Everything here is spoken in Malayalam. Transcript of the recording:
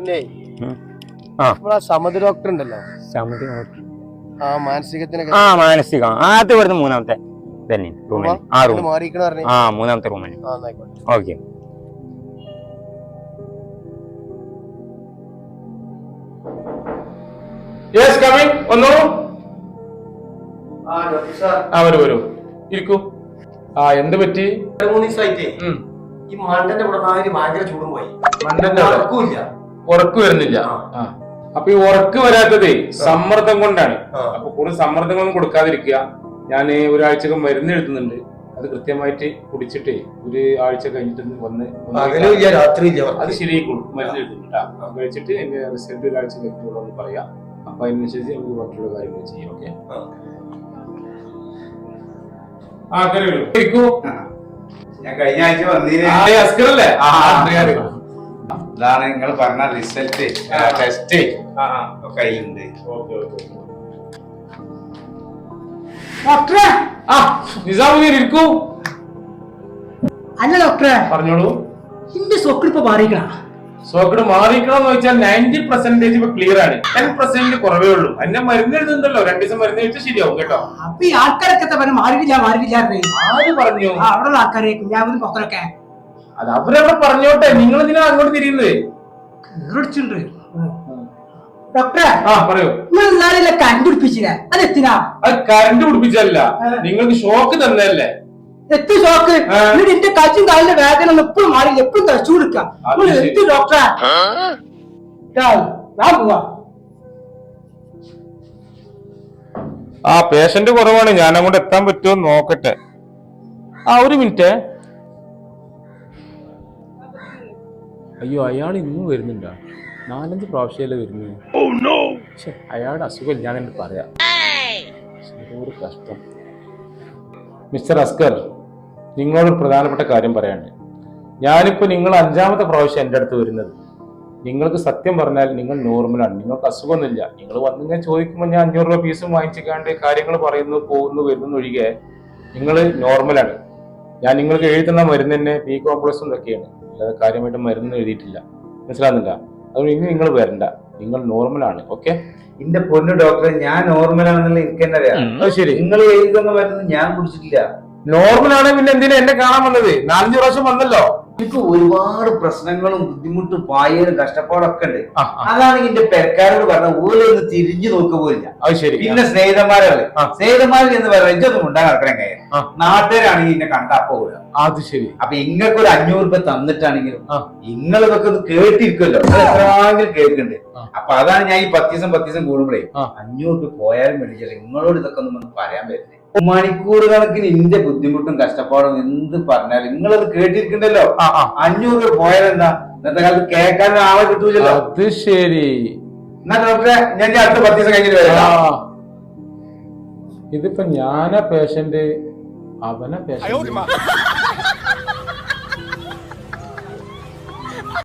പിന്നെ സമതി ഡോക്ടർ ഉണ്ടല്ലോ, സമതി ഡോക്ടർ മാനസികത്തിനൊക്കെ മാനസിക അത് ഇവിടുന്ന് മൂന്നാമത്തെ തന്നെ റൂമിൽ മൂന്നാമത്തെ റൂമിൽ. ഓക്കെ വന്നോളൂ. വരൂ വരൂ, ഇരിക്കൂ. എന്ത് പറ്റി? 3 ദിവസമായിട്ടേ ഈ മണ്ടന്റെ ഭയങ്കര ചൂടും പോയി, മണ്ടന്റെ ഉറക്ക് വരുന്നില്ല. അപ്പൊ ഈ ഉറക്ക് വരാത്തതേ സമ്മർദ്ദം കൊണ്ടാണ്. അപ്പൊ കൂടുതൽ സമ്മർദ്ദങ്ങളൊന്നും കൊടുക്കാതിരിക്കുക. ഞാൻ ഒരാഴ്ചക്ക് മരുന്ന് എഴുതുന്നുണ്ട്, അത് കൃത്യമായിട്ട് കുടിച്ചിട്ടേ ഒരു ആഴ്ച കഴിഞ്ഞിട്ട് വന്ന് അത് ശരിയായിക്കോളും. മരുന്ന് എഴുതുന്നുണ്ട്, കഴിച്ചിട്ട് എന്റെ റിസൾട്ട് ഒരാഴ്ച കഴിഞ്ഞിട്ടുള്ളൂ എന്ന് പറയാം. അപ്പൊ അതിനനുസരിച്ച് നമുക്ക് മറ്റുള്ള കാര്യങ്ങൾ ചെയ്യാം. ഓക്കെ, ഞാൻ കഴിഞ്ഞ ആഴ്ച വന്നീല്ലേ, ഇതാണ് നിങ്ങൾ പറഞ്ഞ റിസൾട്ട് ടെസ്റ്റ് കഴിയുന്നുണ്ട്. നിസാമുദ്ദീൻ ഇരിക്കൂ. അല്ല ഡോക്ടറെ, പറഞ്ഞോളൂ. എന്റെ സോക്കിട് ഇപ്പൊ മാറിക്കണം. സോക്കിട് മാറിക്കണമെന്ന് വെച്ചാൽ 90% ഇപ്പൊ ക്ലിയർ ആണ്, 10% കുറവേ ഉള്ളൂ. എന്നെ മരുന്ന് എഴുതുന്നുണ്ടല്ലോ, 2 ദിവസം മരുന്ന് കഴിച്ചാൽ ശരിയാവും കേട്ടോ. അപ്പൊ ഈ ആൾക്കാരൊക്കെ പറഞ്ഞ മാറിയില്ല ആര് പറഞ്ഞു? അവിടെ ആൾക്കാരെ കുഞ്ഞാവിന് പുറത്തൊക്കെ അത് അവരവിടെ പറഞ്ഞോട്ടെ, നിങ്ങൾ എന്തിനാ അങ്ങോട്ട് തിരിയുന്നത്? ഡോക്ടറെ പറയൂ. നിങ്ങൾ കറണ്ട് പിടിപ്പിച്ചില്ല, അത് എത്തിനാ? അത് കറണ്ട് പിടിപ്പിച്ചല്ല, നിങ്ങൾക്ക് ഷോക്ക് തന്നല്ലേ. എത്ര ഷോക്ക്? എന്റെ കച്ചും കാലിന്റെ വേദന ഒന്നും എപ്പോഴും മാറിയില്ല, എപ്പോഴും തച്ചു കൊടുക്കാം. ഡോക്ടറെ ഞാൻ പോവാ. പേഷ്യന്റ് കുറവാണ്, ഞാൻ അങ്ങോട്ട് എത്താൻ പറ്റുമോ നോക്കട്ടെ. ഒരു മിനിറ്റ്. അയ്യോ, അയാൾ ഇന്നും വരുന്നുണ്ടോ? 4-5 പ്രാവശ്യമല്ലേ വരുന്നത്. അയാളുടെ അസുഖം ഞാൻ എന്നിട്ട് പറയാം. ഒരു കഷ്ടം. മിസ്റ്റർ അസ്കർ, നിങ്ങളോട് പ്രധാനപ്പെട്ട കാര്യം പറയാണ്ട്. ഞാനിപ്പോ നിങ്ങൾ 5ാമത്തെ പ്രാവശ്യം എൻ്റെ അടുത്ത് വരുന്നത്. നിങ്ങൾക്ക് സത്യം പറഞ്ഞാൽ നിങ്ങൾ നോർമലാണ്, നിങ്ങൾക്ക് അസുഖമൊന്നുമില്ല. നിങ്ങൾ വന്നിങ്ങനെ ചോദിക്കുമ്പോൾ ഞാൻ 500 രൂപ ഫീസും വാങ്ങിച്ചിക്കാണ്ട് കാര്യങ്ങൾ പറയുന്നു, പോകുന്നു, വരുന്നു ഒഴികെ നിങ്ങൾ നോർമലാണ്. ഞാൻ നിങ്ങൾക്ക് എഴുതുന്ന മരുന്ന് തന്നെ ബി കോംപ്ലക്സും ഇതൊക്കെയാണ്, അല്ലാതെ കാര്യമായിട്ട് മരുന്ന് എഴുതിയിട്ടില്ല. മനസ്സിലാകുന്നില്ല? അതുകൊണ്ട് ഇനി നിങ്ങൾ വരണ്ട, നിങ്ങൾ നോർമലാണ്. ഓക്കെ? എന്റെ പൊന്നു ഡോക്ടറെ, ഞാൻ നോർമലാണെന്നുള്ള എനിക്ക് തന്നെ അറിയാം. ശരി, നിങ്ങൾ എഴുതുന്ന മരുന്ന് ഞാൻ കുടിച്ചിട്ടില്ല. നോർമലാണ്, പിന്നെ എന്തിനാ എന്നെ കാണാൻ വന്നത്? 4-5 പ്രാവശ്യം വന്നല്ലോ. എനിക്ക് ഒരുപാട് പ്രശ്നങ്ങളും ബുദ്ധിമുട്ടും പായലും കഷ്ടപ്പാടൊക്കെ ഉണ്ട്. അതാണ് എന്റെ പെരക്കാരോട് പറഞ്ഞ ഓരോ ഒന്ന് തിരിഞ്ഞു നോക്കുക പോലില്ല. പിന്നെ സ്നേഹിതന്മാരാണ്, സ്നേഹിതന്മാരിൽ എന്ന് പറയാൻ ഇതൊന്നും ഉണ്ടാകാൻ നടക്കാൻ കഴിയാം. നാട്ടുകാരാണെങ്കിൽ എന്നെ കണ്ട അപ്പൊ പോരാ. അത് ശരി. അപ്പൊ ഇങ്ങൾക്ക് ഒരു 500 രൂപ തന്നിട്ടാണെങ്കിലും നിങ്ങൾ ഇതൊക്കെ ഒന്ന് കേട്ടിരിക്കുമല്ലോ, എത്രയെങ്കിലും കേൾക്കുന്നുണ്ട്. അപ്പൊ അതാണ് ഞാൻ ഈ 10 ദിവസം കൂടുമ്പോഴേ 500 രൂപ പോയാലും മേടിച്ചില്ല. നിങ്ങളോട് ഇതൊക്കെ ഒന്നും പറയാൻ പറ്റില്ല. മണിക്കൂർ കണക്കിന് ഇന്റെ ബുദ്ധിമുട്ടും കഷ്ടപ്പാടും എന്ത് പറഞ്ഞാലും നിങ്ങളത് കേട്ടിരിക്കണ്ടല്ലോ. 500 രൂപ പോയാലെന്താ, ഇന്നത്തെ കാലത്ത് കേൾക്കാൻ ആളെ കിട്ടൂലല്ലോ. അത് ശരി. എന്നാ ഡോക്ടറെ, ഞാൻ അടുത്ത 10 ദിവസം കഴിഞ്ഞിട്ട് വരാം. ഇതിപ്പോ ഞാനാ പേഷ്യന്റ്, അവനാ പേഷ്യന്റ്.